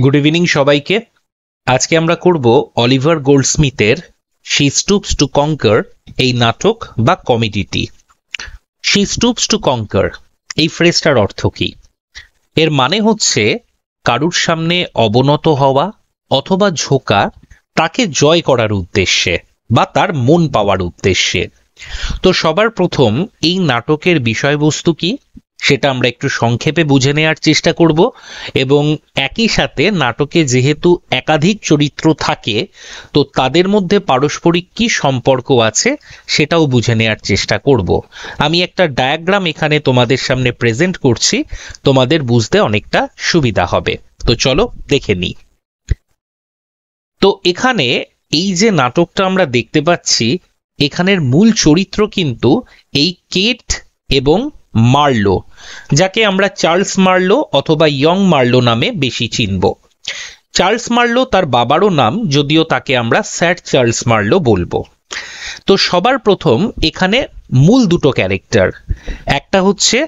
Good evening সবাইকে। আজকে আমরা করব অলিভার গোল্ডস্মিথের শি স্টুপস টু কঙ্কার এই নাটক বা কমেডিটি। শি স্টুপস টু কঙ্কার এই ফ্রেজটার অর্থ কি? এর মানে হচ্ছে কারুর সামনে অবনত হওয়া অথবা ঝোঁকা তাকে জয় করার উদ্দেশ্যে বা তার মন পাওয়ার উদ্দেশ্যে। তো সবার প্রথম এই নাটকের বিষয়বস্তু কি সেটা আমরা একটু সংক্ষেপে বুঝে নেওয়ার চেষ্টা করব, এবং একই সাথে নাটকে যেহেতু একাধিক চরিত্র থাকে তো তাদের মধ্যে পারস্পরিক কি সম্পর্ক আছে সেটাও বুঝে নেওয়ার চেষ্টা করব। আমি একটা ডায়াগ্রাম এখানে তোমাদের সামনে প্রেজেন্ট করছি, তোমাদের বুঝতে অনেকটা সুবিধা হবে। তো চলো দেখে নিই। তো এখানে এই যে নাটকটা আমরা দেখতে পাচ্ছি, এখানের মূল চরিত্র কিন্তু এই কেট এবং মার্লো, যাকে আমরা চার্লস মার্লো অথবা ইয়ং মার্লো নামে বেশি চিনব। চার্লস মার্লো তার বাবারও নাম, যদিও তাকে আমরা স্যার চার্লস মার্লো বলবো। তো সবার প্রথম এখানে মূল দুটো ক্যারেক্টার, একটা হচ্ছে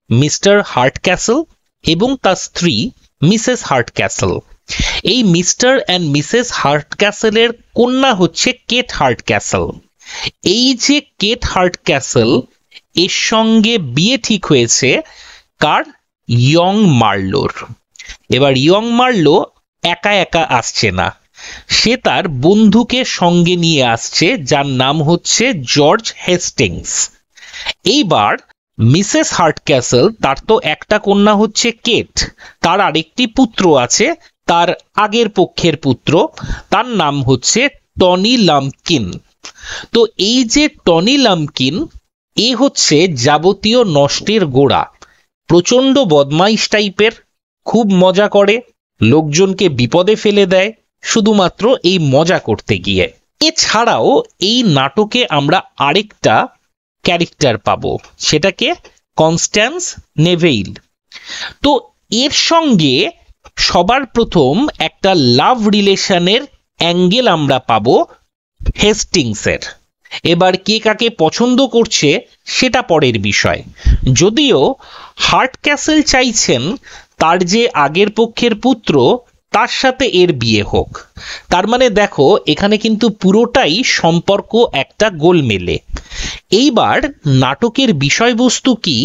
মিস্টার হার্টক্যাসল এবং তার স্ত্রী মিসেস হার্টক্যাসল। এই মিস্টার অ্যান্ড মিসেস হার্টক্যাসলের কন্যা হচ্ছে কেট হার্টক্যাসল। এই যে কেট হার্টক্যাসল, এর সঙ্গে বিয়ে ঠিক হয়েছে কার? ইয়ং মার্লোর। এবার ইয়ং মার্লো একা একা আসছে না, সে তার বন্ধুকে সঙ্গে নিয়ে আসছে, যার নাম হচ্ছে জর্জ হেস্টিংস। এইবার মিসেস হার্টক্যাসল, তার তো একটা কন্যা হচ্ছে কেট, তার আরেকটি পুত্র আছে, তার আগের পক্ষের পুত্র, তার নাম হচ্ছে টনি লাম্পকিন। তো এই যে টনি লাম্পকিন, এ হচ্ছে যাবতীয় নষ্টের গোড়া, প্রচন্ড বদমাইশ টাইপের, খুব মজা করে, লোকজনকে বিপদে ফেলে দেয় শুধুমাত্র এই মজা করতে গিয়ে। এছাড়াও এই নাটকে আমরা আরেকটা ক্যারেক্টার পাবো, সেটাকে কনস্ট্যান্স নেভেইল। তো এর সঙ্গে সবার প্রথম একটা লাভ রিলেশনের অ্যাঙ্গেল আমরা পাবো হেস্টিংসের। এবার কে কাকে পছন্দ করছে সেটা পরের বিষয়, যদিও হার্টক্যাসল চাইছেন তার যে আগের পক্ষের পুত্র তার সাথে এর বিয়ে হোক। তার মানে দেখো এখানে কিন্তু পুরোটাই সম্পর্ক একটা গোলমেলে। এইবার নাটকের বিষয়বস্তু কি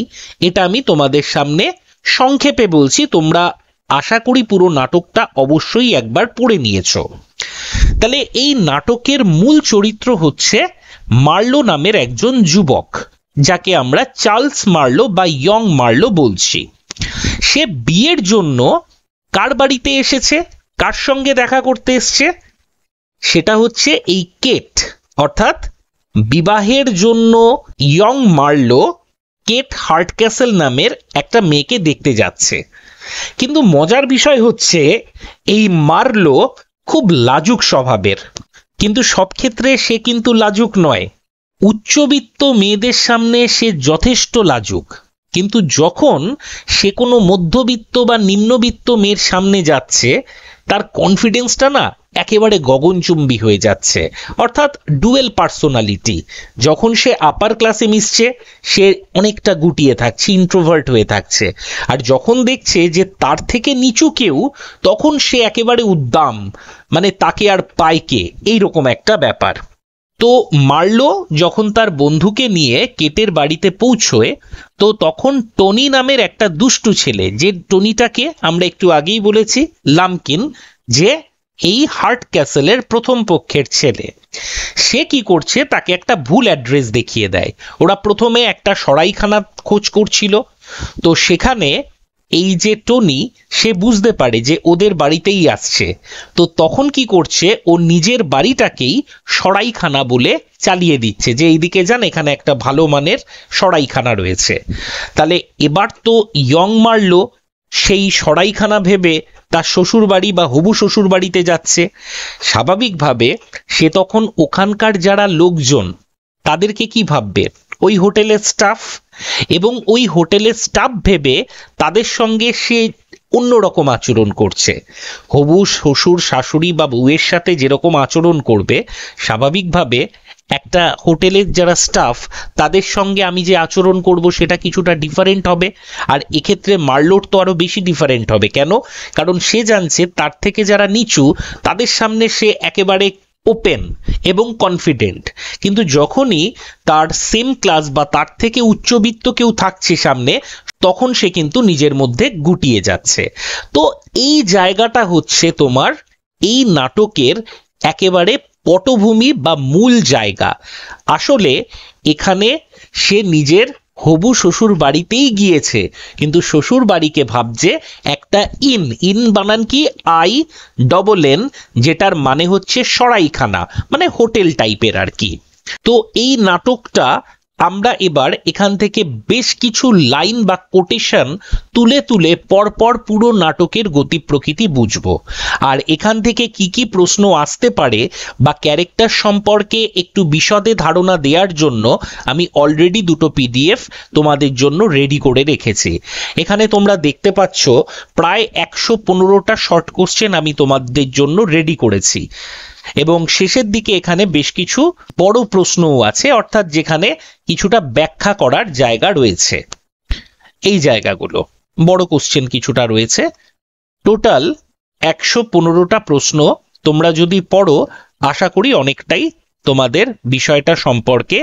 এটা আমি তোমাদের সামনে সংক্ষেপে বলছি, তোমরা আশা করি পুরো নাটকটা অবশ্যই একবার পড়ে নিয়েছো। তাহলে এই নাটকের মূল চরিত্র হচ্ছে মার্লো নামের একজন যুবক, যাকে আমরা চার্লস মার্লো বা ইয়ং মার্লো বলছি। সে বিয়ের জন্য কার বাড়িতে এসেছে, কার সঙ্গে দেখা করতে এসছে? সেটা হচ্ছে এই কেট, অর্থাৎ বিবাহের জন্য ইয়ং মার্লো কেট হার্টক্যাসল নামের একটা মেয়েকে দেখতে যাচ্ছে। কিন্তু মজার বিষয় হচ্ছে এই মার্লো খুব লাজুক স্বভাবের, কিন্তু সব ক্ষেত্রে সে কিন্তু লাজুক নয়। উচ্চবিত্ত মেয়েদের সামনে সে যথেষ্ট লাজুক, কিন্তু যখন সে কোনো মধ্যবিত্ত বা নিম্নবিত্ত মেয়ের সামনে যাচ্ছে, তার কনফিডেন্সটা না একেবারে গগনচুম্বী হয়ে যাচ্ছে, অর্থাৎ ডুয়েল পার্সোনালিটি। যখন সে আপার ক্লাসে মিশছে সে অনেকটা গুটিয়ে থাকছে, ইন্ট্রোভার্ট হয়ে থাকছে, আর যখন দেখছে যে তার থেকে নিচু কেউ, তখন সে একেবারে উদ্দাম, মানে তাকে আর পায় কে, এইরকম একটা ব্যাপার। তো মার্লো যখন তার বন্ধুকে নিয়ে কেটের বাড়িতে পৌঁছয়, তো তখন টনি নামের একটা দুষ্টু ছেলে, যে টনিটাকে আমরা একটু আগেই বলেছি লাম্পকিন, যে এই হার্টক্যাসলের প্রথম পক্ষের ছেলে, সে কি করছে, তাকে একটা ভুল অ্যাড্রেস দেখিয়ে দেয়। ওরা প্রথমে একটা সরাইখানা খোঁজ করছিল, তো সেখানে এই যে টনি, সে বুঝতে পারে যে ওদের বাড়িতেই আসছে, তো তখন কি করছে, ও নিজের বাড়িটাকেই সরাইখানা বলে চালিয়ে দিচ্ছে, যে এইদিকে যান, এখানে একটা ভালো মানের সরাইখানা রয়েছে। তাহলে এবার তো ইয়ং মার্লো সেই সরাইখানা ভেবে তার শ্বশুর বাড়ি বা হবু শ্বশুর বাড়িতে যাচ্ছে। স্বাভাবিকভাবে সে তখন ওখানকার যারা লোকজন তাদেরকে কি ভাববে, ওই হোটেলের স্টাফ, এবং ওই হোটেলের স্টাফ ভেবে তাদের সঙ্গে সে অন্যরকম আচরণ করছে। হবু শ্বশুর শাশুড়ি বা বউয়ের সাথে যেরকম আচরণ করবে, স্বাভাবিকভাবে একটা হোটেলের যারা স্টাফ তাদের সঙ্গে আমি যে আচরণ করব সেটা কিছুটা ডিফারেন্ট হবে। আর এক্ষেত্রে মার্লোর তো আরো বেশি ডিফারেন্ট হবে। কেন? কারণ সে জানছে তার থেকে যারা নিচু তাদের সামনে সে একেবারে ওপেন এবং কনফিডেন্ট, কিন্তু যখনই তার সেম ক্লাস বা তার থেকে উচ্চবিত্ত কেউ থাকছে সামনে, তখন সে কিন্তু নিজের মধ্যে গুটিয়ে যাচ্ছে। তো এই জায়গাটা হচ্ছে তোমার এই নাটকের একেবারে পটভূমি বা মূল জায়গা। আসলে এখানে সে নিজের হবু শ্বশুর বাড়িতেই গিয়েছে, কিন্তু শ্বশুর বাড়িকে ভাবছে একটা ইন বানান কি INN, যেটার মানে হচ্ছে সরাইখানা, মানে হোটেল টাইপের আর কি। তো এই নাটকটা আমরা এবার এখান থেকে বেশ কিছু লাইন বা কোটেশন তুলে তুলে পরপর পুরো নাটকের গতি প্রকৃতি বুঝবো। আর এখান থেকে কি কি প্রশ্ন আসতে পারে বা ক্যারেক্টার সম্পর্কে একটু বিশদে ধারণা দেওয়ার জন্য আমি অলরেডি দুটো PDF তোমাদের জন্য রেডি করে রেখেছি। এখানে তোমরা দেখতে পাচ্ছ প্রায় 115টা শর্ট কোশ্চেন আমি তোমাদের জন্য রেডি করেছি, এবং শেষের দিকে এখানে বেশ কিছু বড় প্রশ্নও আছে, অর্থাৎ যেখানে কিছুটা ব্যাখ্যা করার জায়গা রয়েছে। এই জায়গাগুলো বড় কোশ্চেন কিছুটা রয়েছে। টোটাল 115টা প্রশ্ন তোমরা যদি পড়ো, আশা করি অনেকটাই তোমাদের বিষয়টা সম্পর্কে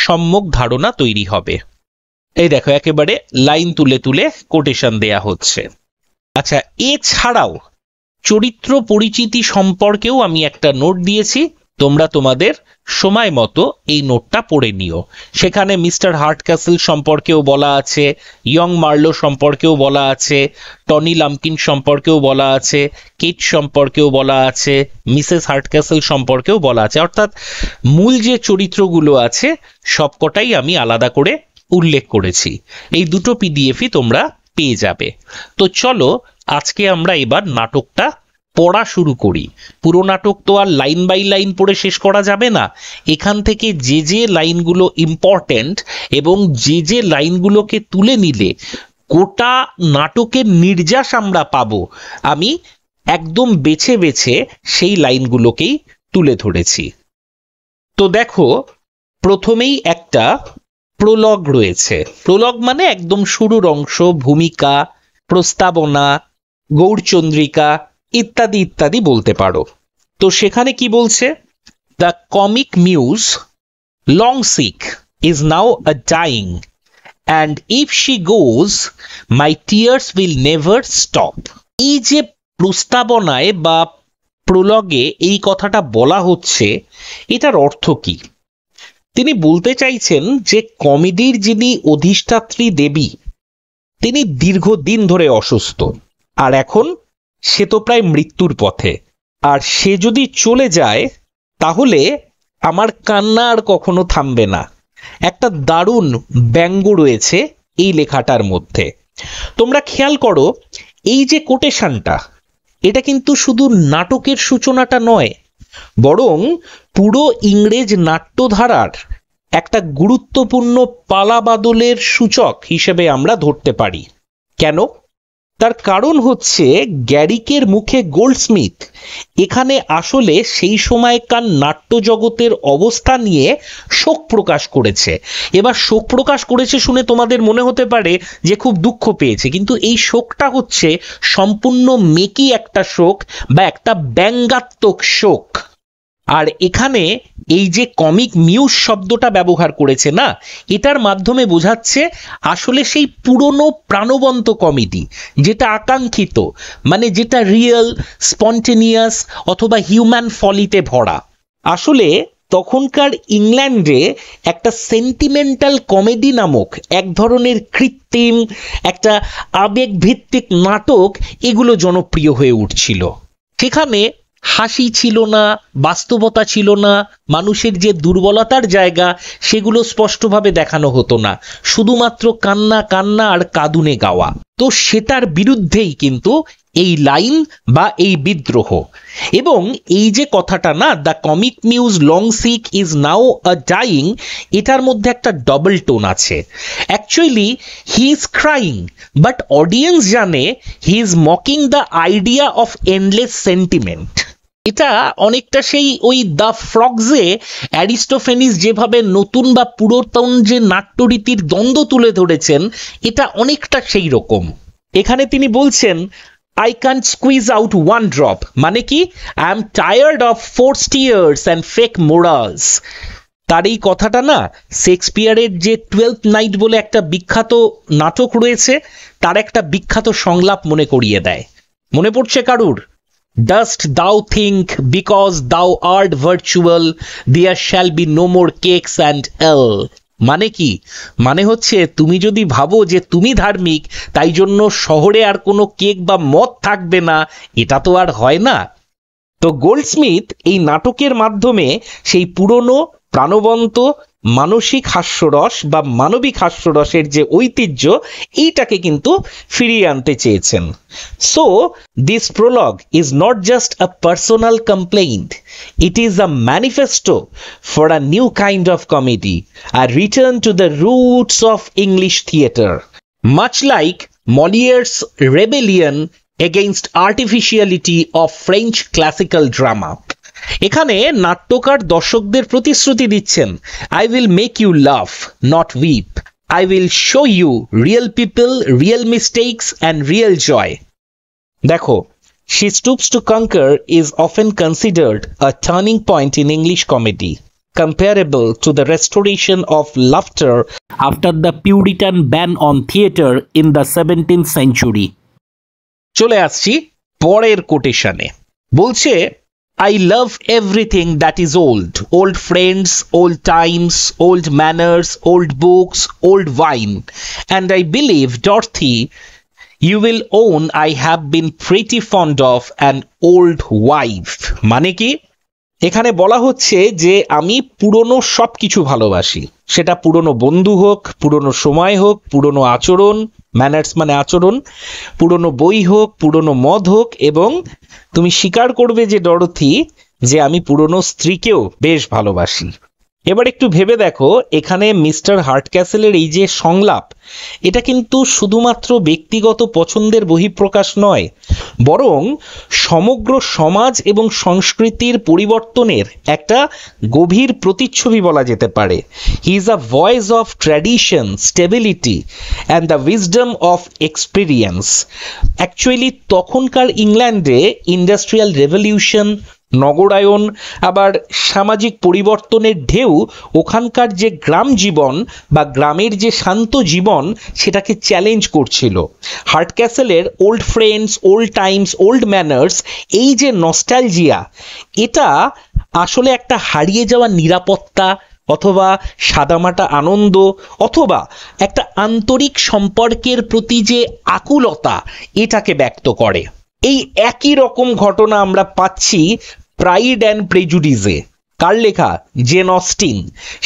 সম্যক ধারণা তৈরি হবে। এই দেখো একেবারে লাইন তুলে তুলে কোটেশন দেয়া হচ্ছে। আচ্ছা, এছাড়াও চরিত্র পরিচিতি সম্পর্কেও আমি একটা নোট দিয়েছি, তোমরা তোমাদের সময় মতো এই নোটটা পড়ে নিও। সেখানে মিস্টার হার্টক্যাসল সম্পর্কেও বলা আছে, ইয়ং মার্লো সম্পর্কেও বলা আছে, টনি লাম্পকিন সম্পর্কেও বলা আছে, কেট সম্পর্কেও বলা আছে, মিসেস হার্টক্যাসল সম্পর্কেও বলা আছে। অর্থাৎ মূল যে চরিত্রগুলো আছে সবকটাই আমি আলাদা করে উল্লেখ করেছি। এই দুটো PDFই তোমরা পেয়ে যাবে। তো চলো আজকে আমরা এবার নাটকটা পড়া শুরু করি। পুরো নাটক তো আর লাইন বাই লাইন পড়ে শেষ করা যাবে না। এখান থেকে যে যে লাইনগুলো ইম্পর্টেন্ট এবং যে যে লাইনগুলোকে তুলে নিলে গোটা নাটকের নির্যাস আমরা পাবো, আমি একদম বেছে বেছে সেই লাইনগুলোকেই তুলে ধরেছি। তো দেখো, প্রথমেই একটা প্রলগ রয়েছে। প্রলগ মানে একদম শুরুর অংশ, ভূমিকা, প্রস্তাবনা, গৌরচন্দ্রিকা ইত্যাদি ইত্যাদি বলতে পারো। তো সেখানে কি বলছে? The comic muse long sick is now a dying, and if she goes my tears will never stop. এই যে প্রস্তাবনায় বা প্রলগে এই কথাটা বলা হচ্ছে, এটার অর্থ কি? তিনি বলতে চাইছেন যে কমেডির যিনি অধিষ্ঠাত্রী দেবী, তিনি দীর্ঘদিন ধরে অসুস্থ, আর এখন সে তো প্রায় মৃত্যুর পথে। আর সে যদি চলে যায় তাহলে আমার কান্না আর কখনো থামবে না। একটা দারুণ ব্যঙ্গ রয়েছে এই লেখাটার মধ্যে। তোমরা খেয়াল করো, এই যে কোটেশনটা, এটা কিন্তু শুধু নাটকের সূচনাটা নয়, বরং পুরো ইংরেজ নাট্যধারার একটা গুরুত্বপূর্ণ পালাবাদলের সূচক হিসেবে আমরা ধরতে পারি। কেন? তার কারণ হচ্ছে গ্যারিকের মুখে গোল্ডস্মিথ এখানে আসলে সেই সময়কার নাট্য জগতের অবস্থা নিয়ে শোক প্রকাশ করেছে। এবার শোক প্রকাশ করেছে শুনে তোমাদের মনে হতে পারে যে খুব দুঃখ পেয়েছে, কিন্তু এই শোকটা হচ্ছে সম্পূর্ণ মেকি একটা শোক বা একটা ব্যঙ্গাত্মক শোক। আর এখানে এই যে কমিক মিউজ শব্দটা ব্যবহার করেছে না, এটার মাধ্যমে বোঝাচ্ছে আসলে সেই পুরনো প্রাণবন্ত কমেডি, যেটা আকাঙ্ক্ষিত, মানে যেটা রিয়েল, স্পন্টেনিয়াস অথবা হিউম্যান ফলিতে ভরা। আসলে তখনকার ইংল্যান্ডে একটা সেন্টিমেন্টাল কমেডি নামক এক ধরনের কৃত্রিম একটা আবেগভিত্তিক নাটক এগুলো জনপ্রিয় হয়ে উঠছিল। সেখানে হাসি ছিল না, বাস্তবতা ছিল না, মানুষের যে দুর্বলতার জায়গা সেগুলো স্পষ্টভাবে দেখানো হতো না, শুধুমাত্র কান্না কান্না আর কাঁদুনে গাওয়া। তো সেটার বিরুদ্ধেই কিন্তু এই লাইন বা এই বিদ্রোহ। এবং এই যে কথাটা না, the comic muse long sick is now a dying, এটার মধ্যে একটা ডবল টোন আছে। Actually he is crying, but audience জানে he is mocking the idea of endless sentiment. এটা অনেকটা সেই ওই দ্য ফ্রগসে অ্যারিস্টোফেনিস যেভাবে নতুন বা পুরাতন যে নাট্যরীতির দ্বন্দ্ব তুলে ধরেছেন, এটা অনেকটা সেই রকম। এখানে তিনি বলছেন I can't squeeze out one drop, মানে কি I am tired of forced tears and fake morals। তার এই কথাটা না শেক্সপিয়ারের যে 12th নাইট বলে একটা বিখ্যাত নাটক রয়েছে তার একটা বিখ্যাত সংলাপ মনে করিয়ে দেয়। মনে পড়ছে কারুর? Dost thou think because thou art virtual there shall be no more cakes and ale? মানে কি? মানে হচ্ছে তুমি যদি ভাবো যে তুমি ধার্মিক তাই জন্য শহরে আর কোনো কেক বা মদ থাকবে না, এটা তো আর হয় না। তো গোল্ডস্মিথ এই নাটকের মাধ্যমে সেই পুরনো প্রাণবন্ত মানসিক হাস্যরস বা মানবিক হাস্যরসের যে ঐতিহ্য এইটাকে কিন্তু ফিরিয়ে আনতে চেয়েছেন। So this prologue is not just a personal complaint, it is a manifesto for a new kind of comedy, a return to the roots of English theatre, much like Molière's rebellion against artificiality of French classical drama। এখানে নাট্যকার দর্শকদের প্রতিশ্রুতি দিচ্ছেন I will make you laugh, not weep. I will show you real people, real mistakes and real joy। দেখো, She Stoops to Conquer is often considered a turning point in English comedy, comparable to the restoration of laughter after the Puritan ban on theatre in the 17th century। চলে আসছি পরের কোটেশনে। বলছে I love everything that is old, old friends, old times, old manners, old books, old wine, and I believe, Dorothy, you will own I have been pretty fond of an old wife। মানে কি? এখানে বলা হচ্ছে যে আমি পুরনো সব কিছু ভালোবাসি, সেটা পুরনো বন্ধু হোক, পুরনো সময় হোক, পুরনো আচরণ, ম্যানার্স মানে আচরণ, পুরনো বই হোক, পুরনো মদ হোক, এবং তুমি স্বীকার করবে যে ডরথি যে আমি পুরনো স্ত্রীকেও বেশ ভালোবাসি। এবার একটু ভেবে দেখো, এখানে মিস্টার হার্টক্যাসেলের এই যে সংলাপ, এটা কিন্তু শুধুমাত্র ব্যক্তিগত পছন্দের বহিঃপ্রকাশ নয়, বরং সমগ্র সমাজ এবং সংস্কৃতির পরিবর্তনের একটা গভীর প্রতিচ্ছবি বলা যেতে পারে। He is a voice of tradition, stability and the wisdom of experience. Actually তখনকার ইংল্যান্ডে ইন্ডাস্ট্রিয়াল রেভলিউশন, নগরায়ন, আবার সামাজিক পরিবর্তনের ঢেউ ওখানকার যে গ্রাম জীবন বা গ্রামের যে শান্ত জীবন সেটাকে চ্যালেঞ্জ করছিল। হার্টক্যাসেলের old friends, old times, old manners, এই যে নস্টালজিয়া, এটা আসলে একটা হারিয়ে যাওয়া নিরাপত্তা অথবা সাদামাটা আনন্দ অথবা একটা আন্তরিক সম্পর্কের প্রতি যে আকুলতা, এটাকে ব্যক্ত করে। এই একই রকম ঘটনা আমরা পাচ্ছি প্রাইড অ্যান্ড প্রেজুডিসে। কার লেখা? Jane Austen.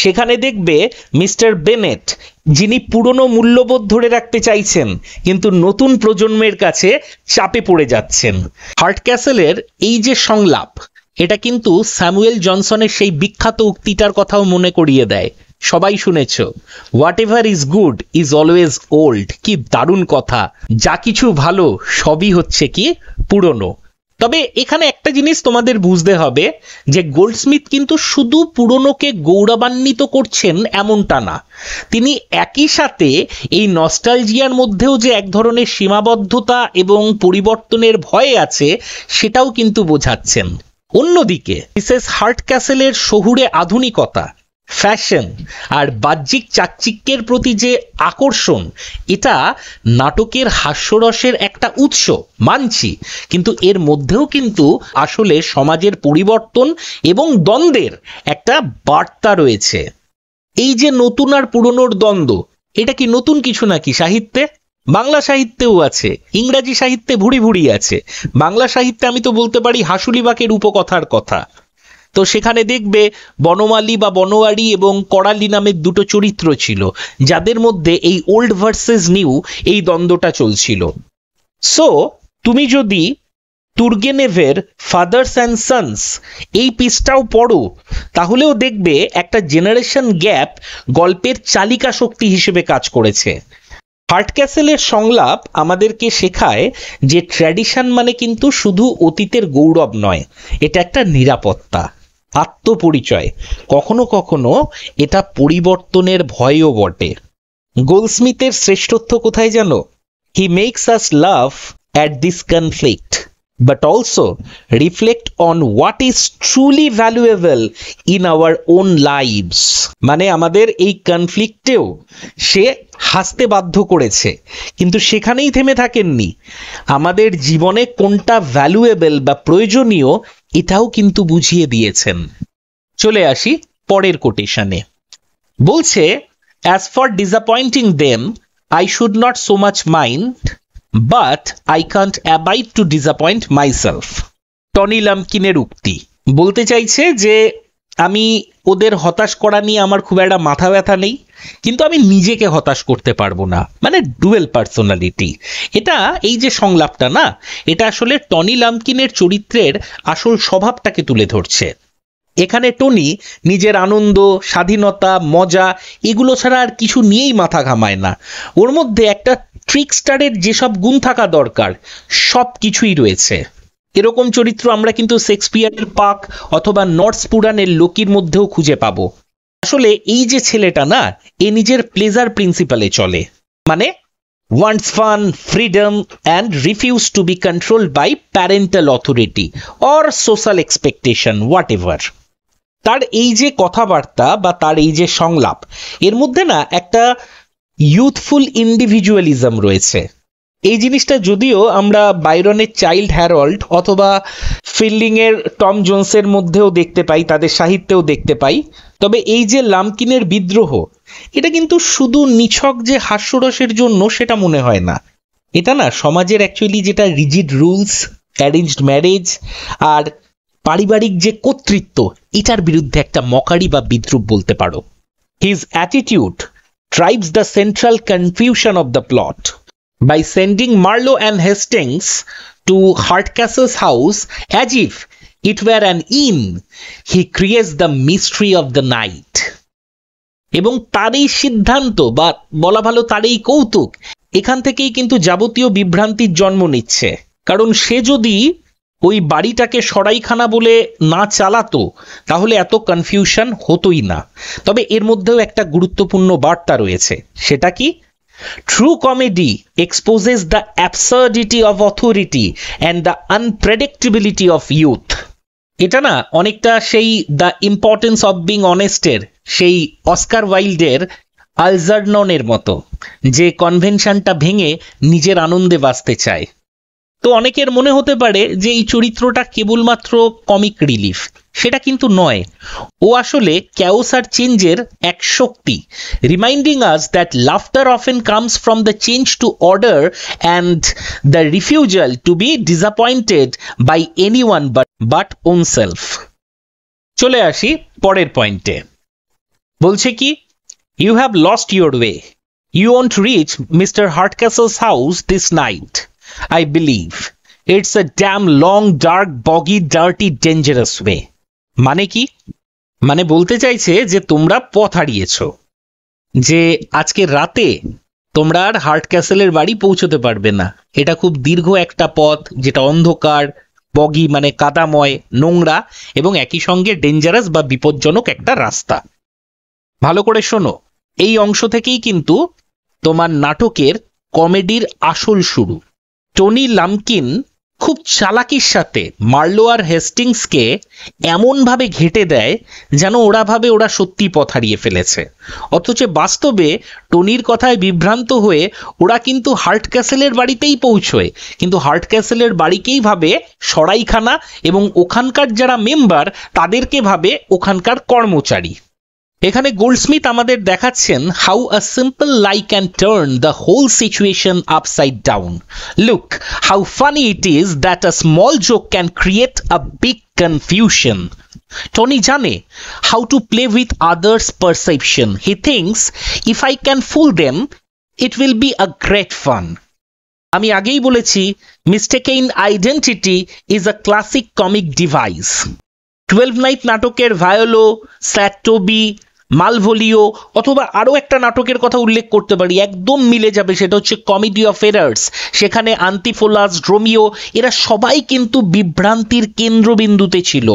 সেখানে দেখবে মিস্টার বেনেট, যিনি পুরনো মূল্যবোধ ধরে রাখতে চাইছেন কিন্তু নতুন প্রজন্মের কাছে চাপে পড়ে যাচ্ছেন। হার্টক্যাসেলের এই যে সংলাপ, এটা কিন্তু স্যামুয়েল জনসনের সেই বিখ্যাত উক্তিটার কথাও মনে করিয়ে দেয়, সবাই শুনেছ, what ever is good is always old. কি দারুণ কথা! যা কিছু ভালো সবই হচ্ছে কি পুরনো। তবে এখানে একটা জিনিস তোমাদের বুঝতে হবে যে গোল্ডস্মিথ কিন্তু শুধু পুরনোকে গৌরবান্বিত করছেন এমনটা না, তিনি একই সাথে এই নস্টালজিয়ার মধ্যেও যে এক ধরনের সীমাবদ্ধতা এবং পরিবর্তনের ভয় আছে সেটাও কিন্তু বোঝাচ্ছেন। অন্যদিকে মিসেস হার্টক্যাসেলের শহুরে আধুনিকতা, ফ্যাশন আর বাহ্যিক চাকচিক্যের প্রতি যে আকর্ষণ, এটা নাটকের হাস্যরসের একটা উৎস মানছি, কিন্তু এর মধ্যেও কিন্তু আসলে সমাজের পরিবর্তন এবং দ্বন্দ্বের একটা বার্তা রয়েছে। এই যে নতুন আর পুরনোর দ্বন্দ্ব, এটা কি নতুন কিছু নাকি সাহিত্যে? বাংলা সাহিত্যেও আছে, ইংরাজি সাহিত্যে ভুড়ি ভুড়ি আছে। বাংলা সাহিত্যে আমি তো বলতে পারি হাসুলিবাকের উপকথার কথা। তো সেখানে দেখবে বনমালী বা বনোয়ারি এবং করালি নামের দুটো চরিত্র ছিল, যাদের মধ্যে এই ওল্ড ভার্সেস নিউ এই দ্বন্দ্বটা চলছিল। সো তুমি যদি তুর্গেনেভের ফাদার্স অ্যান্ড সন্স এই পিসটাও পড়ো, তাহলেও দেখবে একটা জেনারেশন গ্যাপ গল্পের চালিকা শক্তি হিসেবে কাজ করেছে। হার্টক্যাসেলের সংলাপ আমাদেরকে শেখায় যে ট্র্যাডিশন মানে কিন্তু শুধু অতীতের গৌরব নয়, এটা একটা নিরাপত্তা, আত্মপরিচয়, কখনো কখনো এটা পরিবর্তনের ভয়ও বটে। গোল্ডস্মিথের শ্রেষ্ঠত্ব কোথায় জানো? He makes us love at this conflict but also reflect on what is truly valuable in our own lives। মানে আমাদের এই কনফ্লিক্টেও সে হাসতে বাধ্য করেছে, কিন্তু সেখানেই থেমে থাকেননি, আমাদের জীবনে কোনটা ভ্যালুয়েবল বা প্রয়োজনীয় এটাও কিন্তু বুঝিয়ে দিয়েছেন। চলে আসি পরের কোটেশনে। বলছে, as for disappointing them I should not so much mind, but I can't abide to disappoint myself। Tony লাম্পকিনের উক্তি। বলতে চাইছে যে আমি ওদের হতাশ করা নিয়ে আমার খুব একটা মাথা ব্যথা নেই, কিন্তু আমি নিজেকে হতাশ করতে পারবো না, মানে ডুয়েল পার্সোনালিটি। এটা এই যে সংলাপটা না, এটা আসলে টনি লাম্পকিনের চরিত্রের আসল স্বভাবটাকে তুলে ধরছে। এখানে টনি নিজের আনন্দ, স্বাধীনতা, মজা এগুলো ছাড়া আর কিছু নিয়েই মাথা ঘামায় না। ওর মধ্যে একটা ট্রিকস্টারের যেসব গুণ থাকা দরকার সব কিছুই রয়েছে। এরকম চরিত্র আমরা কিন্তু শেক্সপিয়ারের পাক অথবা নর্স পুরাণের লোকির মধ্যেও খুঁজে পাবো। আসলে এই যে ছেলেটা না, এ নিজের প্লেজার প্রিন্সিপালে চলে, মানে wants fun, freedom and refuse to be controlled by parental authority or social expectation, whatever। তার এই যে কথাবার্তা বা তার এই যে সংলাপ, এর মধ্যে না একটা ইউথফুল ইন্ডিভিজুয়ালিজম রয়েছে। এই জিনিসটা যদিও আমরা বাইরনের চাইল্ড হ্যারল্ড অথবা ফিল্ডিংয়ের টম জোন্সের মধ্যেও দেখতে পাই, তাদের সাহিত্যেও দেখতে পাই, তবে এই যে লাম্পকিনের বিদ্রোহ, এটা কিন্তু শুধু নিছক যে হাস্যরসের জন্য সেটা মনে হয় না। এটা না সমাজের অ্যাকচুয়ালি যেটা রিজিড রুলস, অ্যারেঞ্জড ম্যারেজ আর পারিবারিক যে কর্তৃত্ব, এটার বিরুদ্ধে একটা মকারি বা বিদ্রুপ বলতে পারো। His attitude drives the central confusion of the plot. By sending Marlowe and Hastings to Hardcastle's house as if it were an inn, he creates the mystery of the night. এবং তার এই সিদ্ধান্ত বা বলা ভালো তার এই কৌতুক, এখান থেকেই কিন্তু যাবতীয় বিভ্রান্তির জন্ম নিচ্ছে। কারণ সে যদি ওই বাড়িটাকে সরাইখানা বলে না চালাতো তাহলে এত কনফিউশন হতোই না। তবে এর মধ্যেও একটা গুরুত্বপূর্ণ বার্তা রয়েছে, সেটা কি? True comedy exposes the absurdity of authority and the unpredictability of youth. এটা না অনেকটা সেই দ্য ইম্পর্টেন্স অফ বিং অনেস্টের সেই অস্কার ওয়াইল্ডের আলজারননের মতো, যে কনভেনশনটা ভেঙে নিজের আনন্দে বাঁচতে চায়। তো অনেকের মনে হতে পারে যে এই চরিত্রটা কেবলমাত্র কমিক রিলিফ, সেটা কিন্তু নয়। ও আসলে ক্যাওস আর চেঞ্জের এক শক্তি, reminding us that laughter often comes from the change to order and the refusal to be disappointed by anyone but own self. চলে আসি পরের পয়েন্টে। বলছে কি, you have lost your way, you won't reach mister Hardcastle's house this night. I believe it's a damn long, dark, boggy, dirty, dangerous way। মানে কি? মানে বলতে চাইছে যে তোমরা পথ হারিয়েছো, যে আজকে রাতে তোমরা আর হার্টক্যাসেলের বাড়ি পৌঁছতে পারবে না। এটা খুব দীর্ঘ একটা পথ, যেটা অন্ধকার, বগি মানে কাদাময়, নোংরা এবং একই সঙ্গে ডেঞ্জারাস বা বিপজ্জনক একটা রাস্তা। ভালো করে শোনো, এই অংশ থেকেই কিন্তু তোমার নাটকের কমেডির আসল শুরু। টনি লাম্পকিন খুব চালাকির সাথে মার্লো আর হেস্টিংসকে এমনভাবে ঘেঁটে দেয় যেন ওরা ভাবে ওরা সত্যি পথ হারিয়ে ফেলেছে, অথচ বাস্তবে টনির কথায় বিভ্রান্ত হয়ে ওরা কিন্তু হার্টক্যাসেলের বাড়িতেই পৌঁছয়, কিন্তু হার্টক্যাসেলের বাড়িকেই ভাবে সরাইখানা এবং ওখানকার যারা মেম্বার তাদেরকে ভাবে ওখানকার কর্মচারী। এখানে গোল্ডস্মিথ আমাদের দেখাচ্ছেন how a simple lie can turn the whole situation upside down. Look how funny it is that a small joke can create a big confusion. Tony জানে how to play with others perception. He thinks if I can fool them it will be a great fun. আমি আগেই বলেছি, mistaken identity is a classic comic device. 12 night নাটকের Viola, স্যাট টোবি, মালভোলিও, অথবা আরো একটা নাটকের কথা উল্লেখ করতে পারি, একদম মিলে যাবে, সেটা হচ্ছে কমেডি অফ এরার্স। সেখানে আন্তিফোলাস, ড্রোমিও, এরা সবাই কিন্তু বিভ্রান্তির কেন্দ্রবিন্দুতে ছিল।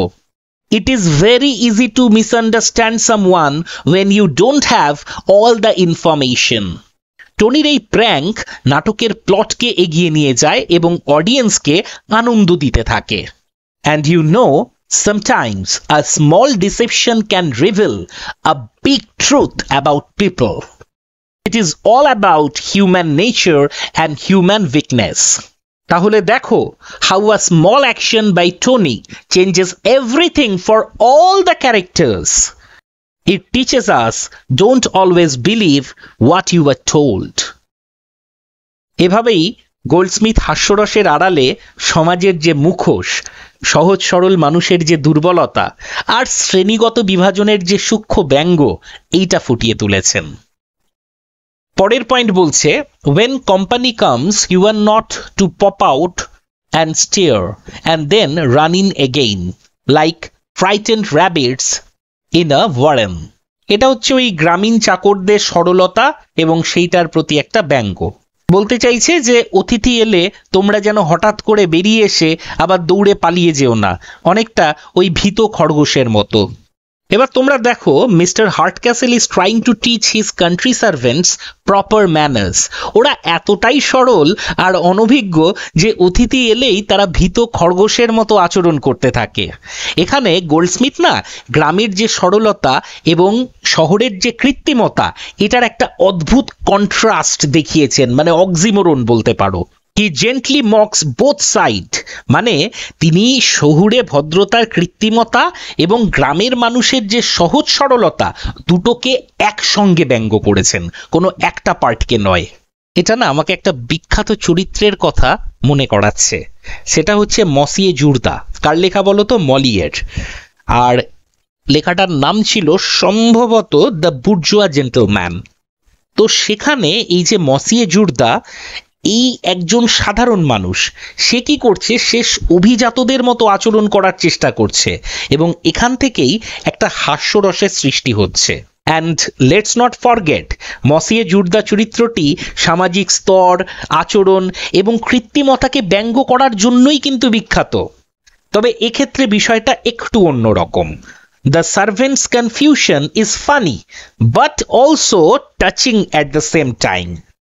It is very easy to misunderstand someone when you don't have all the information. টনির এই প্র্যাঙ্ক নাটকের প্লটকে এগিয়ে নিয়ে যায় এবং অডিয়েন্সকে আনন্দ দিতে থাকে। And you know, sometimes a small deception can reveal a big truth about people. It is all about human nature and human weakness. তাহলে দেখো how a small action by Tony changes everything for all the characters. It teaches us don't always believe what you were told. এভাবেই Goldsmith হাস্যরসের আড়ালে সমাজের যে মুখোশ, সহজ সরল মানুষের যে দুর্বলতা আর শ্রেণীগত বিভাজনের যে সূক্ষ্ম ব্যঙ্গ, এইটা ফুটিয়ে তুলেছেন। পরের পয়েন্ট বলছে, when company comes you are not to pop out and stare and then run in again like frightened rabbits in a warren. এটা হচ্ছে ওই গ্রামীণ চাকরদের সরলতা এবং সেইটার প্রতি একটা ব্যঙ্গ। বলতে চাইছে যে অতিথি এলে তোমরা যেন হঠাৎ করে বেরিয়ে এসে আবার দৌড়ে পালিয়ে যেও না, অনেকটা ওই ভীত খরগোশের মতো। এবার তোমরা দেখো mister Hardcastle is trying to teach his country servants proper manners. ওরা এতটাই সরল আর অনভিজ্ঞ যে অতিথি এলেই তারা ভীত খরগোশের মতো আচরণ করতে থাকে। এখানে গোল্ডস্মিথ না গ্রামের যে সরলতা এবং শহরের যে কৃত্রিমতা, এটার একটা অদ্ভুত কন্ট্রাস্ট দেখিয়েছেন, মানে অক্সিমোরন বলতে পারো। He gently mocks both sides, মানে তিনি শহুরে ভদ্রতার কৃত্রিমতা এবং গ্রামের মানুষের যে সহজ সরলতা, দুটোকে একসঙ্গে ব্যঙ্গ করেছেন, কোনো একটা পার্টকে নয়। এটা না আমাকে একটা বিখ্যাত চরিত্রের কথা মনে করাচ্ছে, সেটা হচ্ছে মসিয়ে জুরদা। কার লেখা বলো তো? মলিয়ের। আর লেখাটার নাম ছিল সম্ভবত দ্য বুর্জোয়া জেন্টলম্যান। তো সেখানে এই যে মসিয়ে জুরদা, এই একজন সাধারণ মানুষ, সে কি করছে, সে অভিজাতদের মতো আচরণ করার চেষ্টা করছে এবং এখান থেকেই একটা হাস্যরসের সৃষ্টি হচ্ছে। And let's not forget, monsieur Jourdain চরিত্রটি সামাজিক স্তর, আচরণ এবং কৃত্রিমতাকে ব্যঙ্গ করার জন্যই কিন্তু বিখ্যাত। তবে এক্ষেত্রে বিষয়টা একটু অন্যরকম। The servant's confusion is funny but also touching at the same time.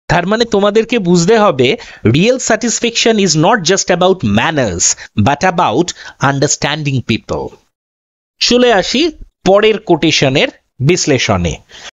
তার মানে তোমাদেরকে বুঝতে হবে real satisfaction is not just about manners but about understanding people. চলে আসি পরের কোটেশনের বিশ্লেষণে।